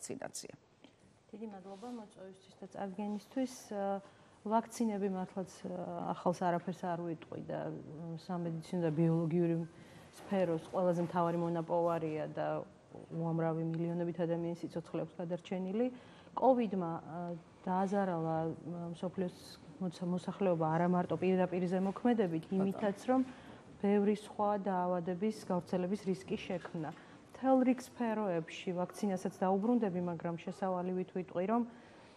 ვაქცინაცია. დიდი მადლობა მოწვევისთვის და წარდგენისთვის. ვაქცინები მართლაც ახალს არაფერს არ ვიტყვი და სამედიცინო და ბიოლოგიური სფეროს ყველაზე მთავარი მონაპოვარია და უამრავი მილიონობით ადამიანის სიცოცხლე აქვს გადარჩენილი. COVID-მა დააზარალა მსოფლიოს მოსახლეობა არა მარტო პირდაპირ ზემოქმედებით, იმითაც რომ ბევრი სხვა დაავადების გავრცელების რისკი შექმნა. მთელ რიგ სფეროებში ვაქცინასაც დაუბრუნდები, მაგრამ შესავალი ვიტყვი, რომ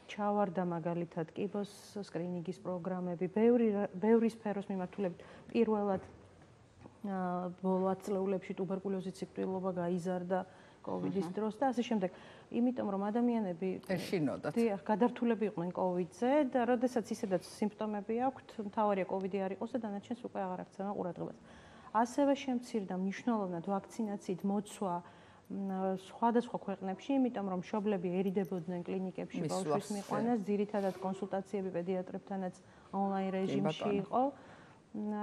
ჩავარდა მაგალითად კიბოს სკრინინგის პროგრამები, ბევრი სფეროს მიმართულებით. პირველად ბოლო 10 წლებში ტუბერკულოზის სიკვდილობა გაიზარდა COVID-ის დროს და ასე შემდეგ. იმიტომ რომ ადამიანები ეშინოდათ. დიახ, გადართულები იყვნენ COVID-ზე და როდესაც ისედაც სიმპტომები აქვთ, მთავარია COVID-ი არ იყოს და დანარჩენს უკვე აღარ აქცევენ ყურადღებას. ასევე შემცირდა მნიშვნელოვნად ვაქცინაციით მოცვა სხვადასხვა ქვეყნებში, იმიტომ რომ მშობლები ერიდებოდნენ კლინიკებში ბავშვის მიყვანას, ძირითადად კონსულტაციები პედიატრებთანაც ონლაინ რეჟიმში იყო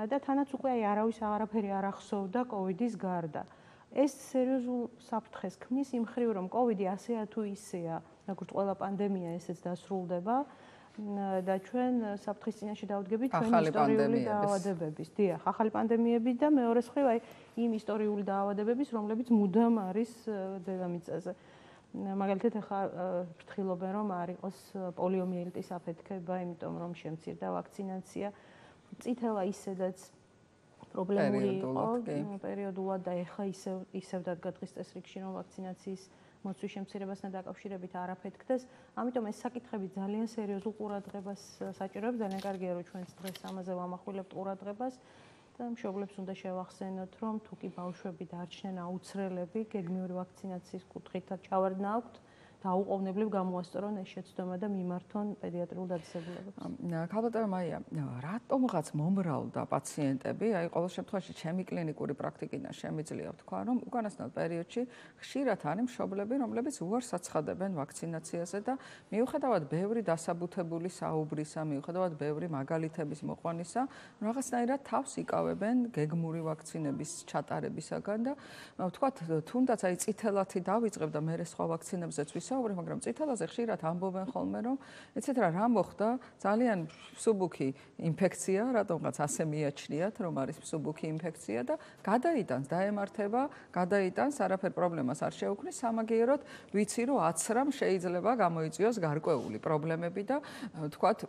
და თანაც უკვე არავის აღარაფერი არ ახსოვდა COVID-ის გარდა. ეს სერიოზულ საფრთხეს ქმნის იმ ხრივ, რომ COVID-ი ასეა თუ ისეა, როგორც ყველა პანდემია ესეც დასრულდება და ჩვენ საფრთხის წინაშე დავდგებით ჩვენი ისტორიული დაავადებების. დიახ, ახალი პანდემიები და მეორე მხრივ აი იმ ისტორიული დაავადებების, რომლებიც მუდამ არის დედამიწაზე. მაგალითად ახლა ფრთხილობენ რომ არ იყოს პოლიომიელიტის აფეთქება, იმიტომ რომ შემცირდა ვაქცინაცია. წითელა ისედაც პრობლემური იყო პერიოდულად და ეხლა ისევ დადგა დღის წესრიგში რომ ვაქცინაციის მოცვის შემცირებასთან დაკავშირებით არ აფეთქდეს. ამიტომ ეს საკითხები ძალიან სერიოზულ ყურადღებას საჭიროებს. ძალიან კარგია რომ ჩვენც დღეს ამაზე ვამახვილებთ ყურადღებას და მშობლებს უნდა შევახსენოთ რომ თუ კი ბავშვები დარჩნენ აუცრელები გეგმიური ვაქცინაციის კუთხით ჩავარდნა აქვთ დაუყოვნებლივ გამოასწორონ ეს შეცდომა და მიმართონ პედიატრიულ დაწესებულებებს. ქალბატონო მაია, რატომღაც მომრავლდა პაციენტები, აი ყოველ შემთხვევაში ჩემი კლინიკური პრაქტიკიდან შემიძლია ვთქვა, რომ უკანასკნელ პერიოდში ხშირად არის მშობლები, რომლებიც უარს აცხადებენ ვაქცინაციაზე და მიუხედავად ბევრი დასაბუთებული საუბრისა, მიუხედავად ბევრი მაგალითების მოყვანისა, რაღაცნაირად თავს იკავებენ გეგმური ვაქცინების ჩატარებისაგან და ვთქვათ, თუნდაც აი წითელათი დავიწყებ და მე სხვა ვაქცინებზეც მაგრამ წითელაზე ხშირად ამბობენ ხოლმე რომ იცით რა მოხდა ძალიან მსუბუქი ინფექცია რატომღაც ასე მიაჩნიათ რომ არის მსუბუქი ინფექცია და გადაიტანს დაემართება გადაიტანს არაფერ პრობლემას არ შეუქმნის სამაგიეროდ ვიცი რომ 10 რამ შეიძლება გამოიწვიოს გარკვეული პრობლემები და ვთქვათ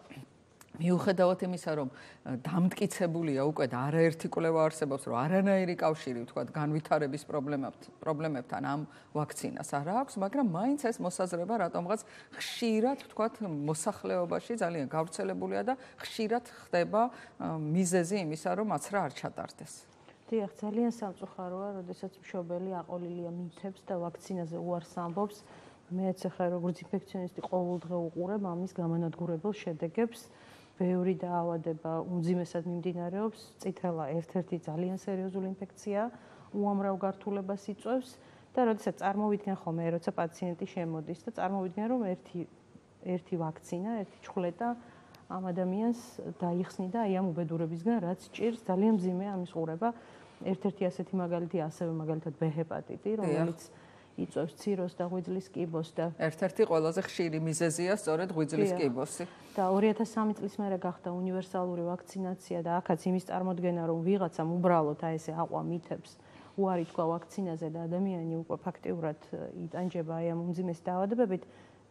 მიუხედავად იმისა, რომ დამტკიცებულია უკვე და არაერთი კვლევა არსებობს, რომ არანაირი კავშირი, ვთქვათ, განვითარების პრობლემებთან ამ ვაქცინას არ აქვს, მაგრამ მაინც ეს მოსაზრება რატომღაც ხშირად, ვთქვათ, მოსახლეობაში ძალიან გავრცელებულია და ხშირად ხდება მიზეზი იმისა, რომ 10 რა არ ჩატარდეს. დიახ, ძალიან სამწუხაროა, როდესაც მშობელი აყოლილია მითებს და ვაქცინაზე უარს ამბობს. მეც ახლა როგორც ინფექციონისტი ყოველდღე უყურებ ამის გამანადგურებელ შედეგებს. ბევრი დაავადება უმძიმესად მიმდინარეობს, წითელა ერთ-ერთი ძალიან სერიოზული ინფექცია, უამრავ გართულებას იწვევს და როდესაც წარმოვიდგენ ხოლმე, როცა პაციენტი შემოდის და წარმოვიდგენ რომ ერთი ვაქცინა, ერთი ჩხვლეტა ამ ადამიანს დაიხსნიდა აი ამ უბედურებისგან, რაც ჭირს ძალიან მძიმე ამის ყურება. ერთ-ერთი ასეთი მაგალითი ასევე მაგალითად B ჰეპატიტი, რომელიც იწვევს ციროს და ღვიძლის კიბოს და ერთ-ერთი ყველაზე ხშირი მიზეზია სწორედ ღვიძლის კიბოსი. და 2003 წლის მერე გახდა უნივერსალური ვაქცინაცია და აქაც იმის წარმოდგენა რომ ვიღაცამ უბრალოდ აი ესე აყვა მითებს უარი თქვა ვაქცინაზე და ადამიანი უკვე ფაქტიურად იტანჯება აი ამ უმძიმეს დაავადებებით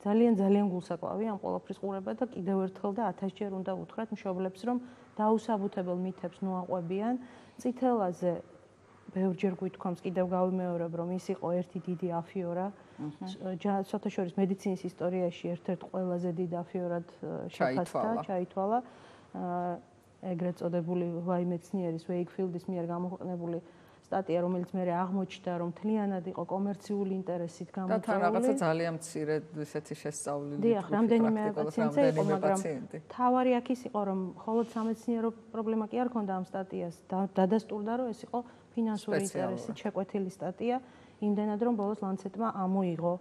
ძალიან გულსაკლავია ამ ყველაფრის ყურება და კიდევ ერთხელ და 1000 ჯერ უნდა უთხრათ მშობლებს რომ დაუსაბუთებელ მითებს ნუაყვებიან წითელაზე ბევრჯერ გვითქვამს კიდევ გავიმეორებ რომ ის იყო ერთი დიდი აფიორა საერთაშორისო მედიცინის ისტორიაში ერთ-ერთ ყველაზე დიდ აფიორად ჩაითვალა ეგრეთ წოდებული ვაიმეცნიერის ვეიკფილდის მიერ გამოქვეყნებული სტატია რომელიც მე აღმოჩნდა რომ თლიანად იყო კომერციული ინტერესით გამოწვეული და თან რაღაცა ძალიან მცირე ესეთი შესწავლილი დიახ რამდენიმე პაციენტი იყო მაგრამ თავარი აქ ის იყო რომ მხოლოდ სამეცნიერო პრობლემა კი არ ქონდა ამ სტატიას დადასტურდა რომ ეს იყო ფინანსური ინტერესით შეკვეთილი სტატია იმდენად რომ ბოლოს ლანცეტმა ამოიღო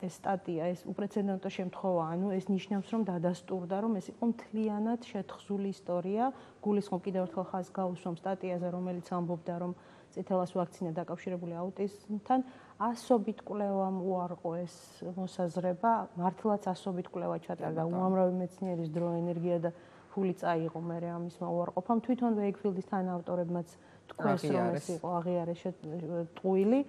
ეს სტატია ეს უპრეცედენტო შემთხვევა ანუ ეს ნიშნავს რომ დადასტურდა რომ ეს იყო მთლიანად შეთხზული ისტორია გულისხმობ კიდევ ერთხელ ხაზს გაუსვამ სტატიაზე რომელიც ამბობდა რომ წითელას ვაქცინა დაკავშირებული აუტიზმთან ასობით კვლევამ უარყო ეს მოსაზრება, მართლაც ასობით კვლევა ჩატარდა, უამრავი მეცნიერის დრო, ენერგია და ფული წაიღო მერე ამის უარყოფამ. თვითონ ვეიკფილდის თანაავტორებმაც თქვეს, რომ ეს იყო აღიარეს ტყუილი,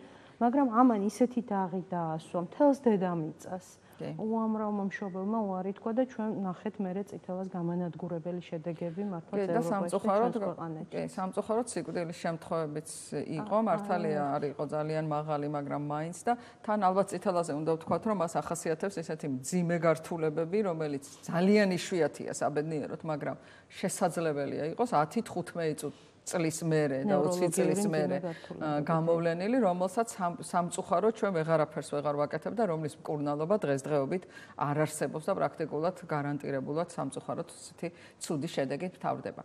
მაგრამ ამან ისეთი დაღი დაასვა მთელს დედამიწას. უამრავმა მშობელმა უარი თქვა და ჩვენ ნახეთ მერე წითელას გამანადგურებელი შედეგები მართლაც ევროპაში და ქვეყანაში. სამწუხაროდ სიკვდილის შემთხვევებიც იყო, მართალია არ იყო ძალიან მაღალი, მაგრამ მაინც და თან ალბათ წითელაზე უნდა ვთქვათ, რომ მას ახასიათებს ესეთი მძიმე გართულებები, რომელიც ძალიან იშვიათია საბედნიეროდ, მაგრამ შესაძლებელია იყოს 10-15 წლის მერე და 20 წლის მერე გამოვლენილი, რომელსაც სამწუხაროდ ჩვენ ვეღარაფერს ვეღარ ვაკეთებ და რომლის მკურნალობა დღესდღეობით არ არსებობს და პრაქტიკულად გარანტირებულად სამწუხაროდ ესეთი ცუდი შედეგი მთავრდება.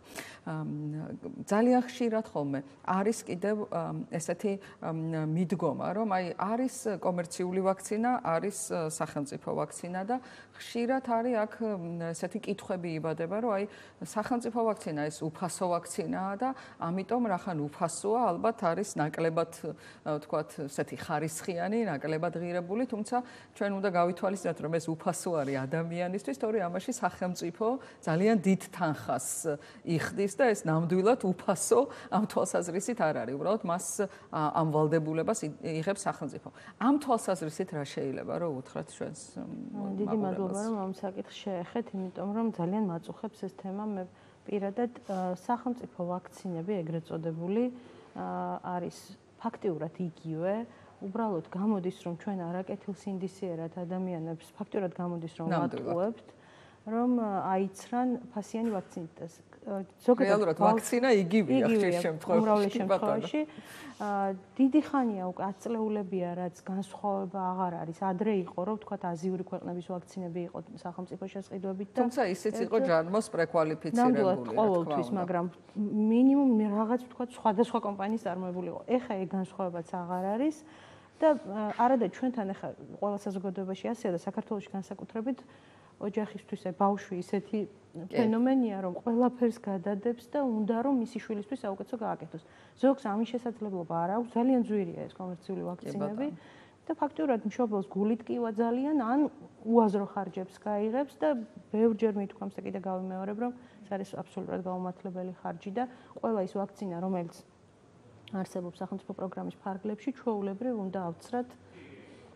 ძალიან ხშირად ხოლმე არის კიდევ ესეთი მიდგომა, რომ აი არის კომერციული ვაქცინა, არის სახელმწიფო ვაქცინა და ხშირად არის აქ ესეთი კითხვები იბადება, რომ აი სახელმწიფო ვაქცინა ეს უფასო ვაქცინაა და ამიტომ რახან უფასოა, ალბათ არის ნაკლებად, ვთქვათ, ესეთი ხარისხიანი, ნაკლებად ღირებული, თუმცა ჩვენ უნდა გავითვალისწინოთ, რომ ეს უფასო არის ადამიანისთვის, თორე ამაში სახელმწიფო ძალიან დიდ თანხას იხდის და ეს ნამდვილად უფასო ამ თვალსაზრისით არ არის. უბრალოდ მას ამ ვალდებულებას იღებს სახელმწიფო. ამ თვალსაზრისით რა შეიძლება რომ უთხრათ ჩვენს დიდი მადლობა რომ ამ საკითხს შეეხეთ, იმიტომ რომ ძალიან მაწუხებს ეს თემა მე პირადად სახელმწიფო ვაქცინები ეგრეთ წოდებული არის ფაქტიურად იგივე, უბრალოდ გამოდის რომ ჩვენ არაკეთილსინდისიერად ადამიანებს ფაქტიურად გამოდის რომ ვატყუებთ, რომ აიცრან ფასიანი ვაქცინით. ზოგადად ვაქცინა იგივეა ხშირ შემთხვევაში. დიდი ხანია უკვე 10 წლეულებია, რაც განსხვავება აღარ არის. ადრე იყო, რომ ვთქვათ, აზიური ქვეყნების ვაქცინები იყო სახელმწიფო შესყიდვებით და თუმცა ისიც იყო ჯარმოს პრექვალიფიცირებული, რა თქმა უნდა. ყოველთვის, მაგრამ მინიმუმ რაღაც ვთქვათ, სხვადასხვა კომპანიის წარმოებული იყო. ეხა ეგ განსხვავებაც აღარ არის და არადა ჩვენთან ეხა ყველა საზოგადოებაში ასეა და საქართველოში განსაკუთრებით ოჯახისთვის ბავშვი ისეთი ფენომენია, რომ ყველაფერს გადადებს და უნდა რომ მისი შვილისთვის საუკეთესო გააკეთოს. ზოგს ამის შესაძლებლობა არ აქვს, ძალიან ძვირია ეს კომერციული ვაქცინები და ფაქტურად მშობელს გულით კივა ძალიან ან უაზრო ხარჯებს გაიღებს და ბევრჯერ მithქვამს და კიდე გავიმეორებ, რომ ეს არის აბსოლუტურად გაუმართლებელი ხარჯი და ყველა ის ვაქცინა, რომელიც არსებობს სახელმწიფო პროგრამის ფარგლებში, ჩვეულებრივ უნდა ავცრათ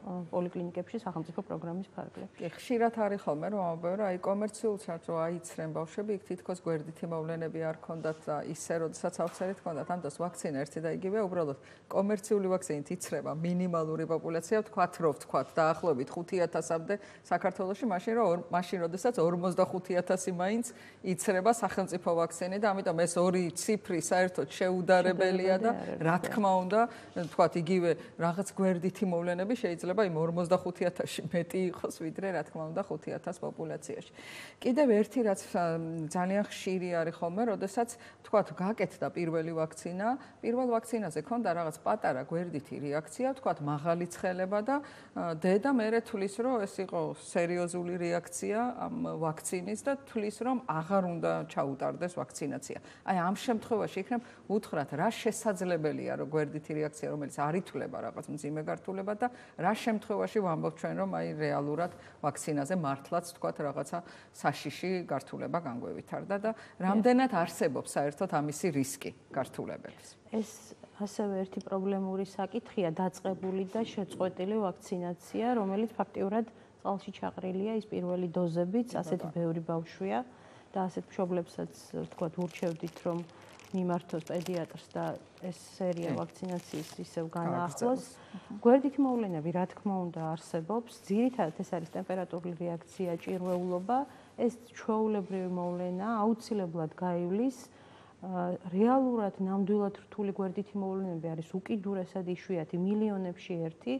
პოლიკლინიკებში სახელმწიფო პროგრამის ფარგლებში. ხშირად არის ხოლმე რომ ამბობენ რომ აი კომერციულსაც რომ აიცრენ ბავშვები, იქ თითქოს გვერდითი მოვლენები არ ქონდათ და ისე როდესაც ავცერით ქონდათ, ამიტომ ვაქცინა ერთი და იგივეა, უბრალოდ კომერციული ვაქცინით იცრება მინიმალური პოპულაცია, ვთქვათ დაახლოებით 5000-მდე საქართველოში, მაშინ როდესაც 45000 მაინც იცრება სახელმწიფო ვაქცინი და ამიტომ ეს ორი ციფრი საერთოდ შეუდარებელია და რა თქმა უნდა, ვთქვათ იგივე რაღაც გვერდითი მოვლენები შეიძლება იმ 45000-ში მეტი იყოს ვიდრე რა თქმა უნდა 5000 პოპულაციაში. კიდევ ერთი რაც ძალიან ხშირი არის ხოლმე, როდესაც თქვათ გაკეთდა პირველი ვაქცინა, პირველ ვაქცინაზე ქონდა რაღაც პატარა გვერდითი რეაქცია, თქვათ მაღალი ცხელება და დედა მერე თulis რომ ეს იყო სერიოზული რეაქცია ამ ვაქცინის და თulis რომ აღარ უნდა ჩაუტარდეს ვაქცინაცია. აი ამ შემთხვევაში იქნებ უთხრათ რა შესაძლებელია რომ გვერდითი რეაქცია რომელიც არ ითვლება რაღაც მძიმე გართულება და რა შემთხვევაში ვამბობ ჩვენ რომ აი რეალურად ვაქცინაზე მართლაც თქვათ რაღაცა საშიში გართულება განგვევითარდა და რამდენად არსებობს საერთოდ ამისი რისკი გართულებების. ეს ასევე ერთი პრობლემური საკითხია დაწყებული და შეწყვეტილი ვაქცინაცია, რომელიც ფაქტიურად წყალში ჩაყრილია ის პირველი დოზებიც, ასეთი ბევრი ბავშვია და ასეთ მშობლებსაც თქვათ ურჩევდით რომ მიმართოს პედიატრს და ეს სერია ვაქცინაციის ისევ განაახლოს. გვერდითი მოვლენები, რა თქმა უნდა, არსებობს. ძირითადად ეს არის ტემპერატურული რეაქცია, ჭირვეულობა. ეს ჩვეულებრივი მოვლენა აუცილებლად გაივლის. რეალურად ნამდვილად რთული გვერდითი მოვლენები არის უკიდურესად იშვიათი, მილიონებში ერთი,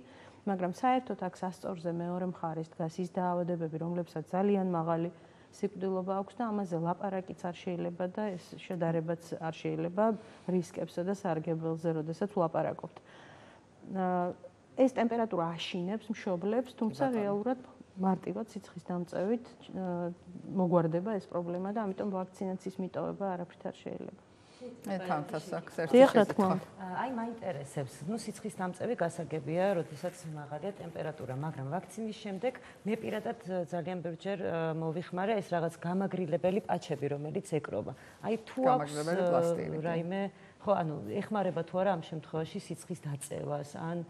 მაგრამ საერთოდ აქ სასწორზე მეორე მხარეს დგას ის დაავადებები, რომლებსაც ძალიან მაღალი სიკვდილობა აქვს და ამაზე ლაპარაკიც არ შეიძლება და ეს შედარებაც არ შეიძლება რისკებსა და სარგებელზე, როდესაც ვლაპარაკობთ. ეს ტემპერატურა აშინებს მშობლებს, თუმცა რეალურად მარტივად სიცხის დამწევით მოგვარდება ეს პრობლემა და ამიტომ ვაქცინაციის მიტოვება არაფრით არ შეიძლება. თანთას აქვს ერთი დიახ, რა თქმა შეზღუდვა. უნდა. აი მაინტერესებს, სიცხის დამწევი გასაგებია, როდესაც მაღალია ტემპერატურა, მაგრამ ვაქცინის შემდეგ მე პირადად ძალიან ბევრჯერ მოვიხმარე ეს რაღაც გამაგრილებელი პაჩები, რომელიც ეკრობა. აი თუ აქვს გამაგრილებელი პლასტირი, კი. რაიმე, ხო, ანუ ეხმარება თუ არა ამ შემთხვევაში სიცხის დაწევას, ან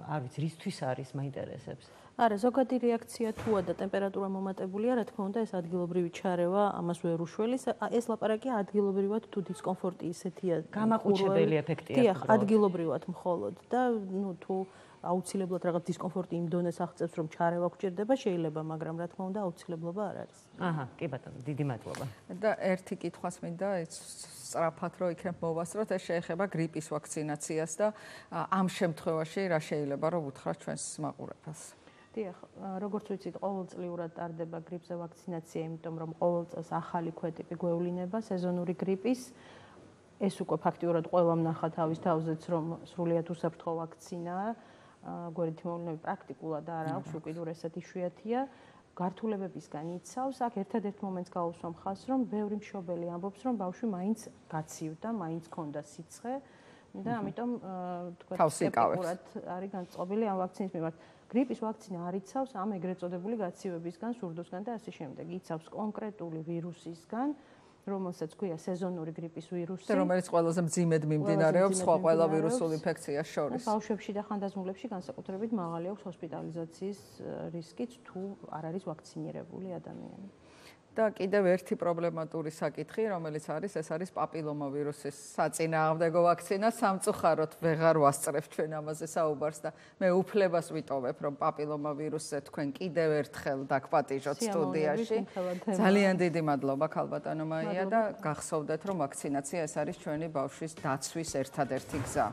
არ ვიცი, რისთვის არის, მაინტერესებს. არა, ზოგადი რეაქცია თუა და ტემპერატურა მომატებულია, რა თქმა უნდა, ეს ადგილობრივი ჩარევა ამას ვერ უშველის. ეს ლაპარაკია ადგილობრივად თუ დისკომფორტი ისეთია. გამაყუჩებელი ეფექტია. დიახ, ადგილობრივად მხოლოდ და ნუ თუ აუცილებლად რაღაც დისკომფორტი იმ დონეს აღწევს, რომ ჩარევა გჭირდება, შეიძლება, მაგრამ რა თქმა უნდა, აუცილებლობა არ არის. აჰა, კი ბატონო, დიდი მადლობა. და ერთი კითხვას მინდა სწრაფად რომ იქნებ მოვასწროთ, ეს შეეხება გრიპის ვაქცინაციას და ამ შემთხვევაში რა შეიძლება რომ უთხრათ ჩვენს მაყურებელს. დიახ, როგორც ვიცით, ყოველწლიურად ტარდება გრიპზე ვაქცინაცია, იმიტომ რომ ყოველ წელს ახალი ქვეტიპი გვევლინება სეზონური გრიპის. ეს უკვე ფაქტიურად ყველამ ნახა თავის თავზეც, რომ სრულიად უსაფრთხო ვაქცინაა. გვერდითი მოვლენები პრაქტიკულად არ აქვს, უკიდურესად იშვიათია. გართულებებისგან იცავს, აქ ერთადერთ მომენტს გაუსვამ ხაზს, რომ ბევრი მშობელი ამბობს, რომ ბავშვი მაინც გაცივდა, მაინც ჰქონდა სიცხე და ამიტომ თქვა სკეპტიკურად არის განწყობილი ამ ვაქცინის მიმართ. გრიპის ვაქცინა არ იცავს ამ ეგრეთ წოდებული გაცივებისგან, სურდოსგან და ასე შემდეგ. იცავს კონკრეტული ვირუსისგან, რომელსაც ქვია სეზონური გრიპის ვირუსი. და რომელიც ყველაზე მძიმედ მიმდინარეობს სხვა ყველა ვირუსულ ინფექციას შორის. ბავშვებში და ხანდაზმულებში განსაკუთრებით მაღალი აქვს ჰოსპიტალიზაციის რისკიც, თუ არ არის ვაქცინირებული ადამიანი. და კიდევ ერთი პრობლემატური საკითხი, რომელიც არის, ეს არის პაპილომავირუსის საწინააღმდეგო ვაქცინა. სამწუხაროდ ვეღარ ვასწრებ ჩვენ ამაზე საუბარს და მე უფლებას ვიტოვებ, რომ პაპილომავირუსზე თქვენ კიდევ ერთხელ დაგპატიჟოთ სტუდიაში. ძალიან დიდი მადლობა ქალბატონო მაია და გახსოვდეთ, რომ ვაქცინაცია ეს არის ჩვენი ბავშვის დაცვის ერთადერთი გზა.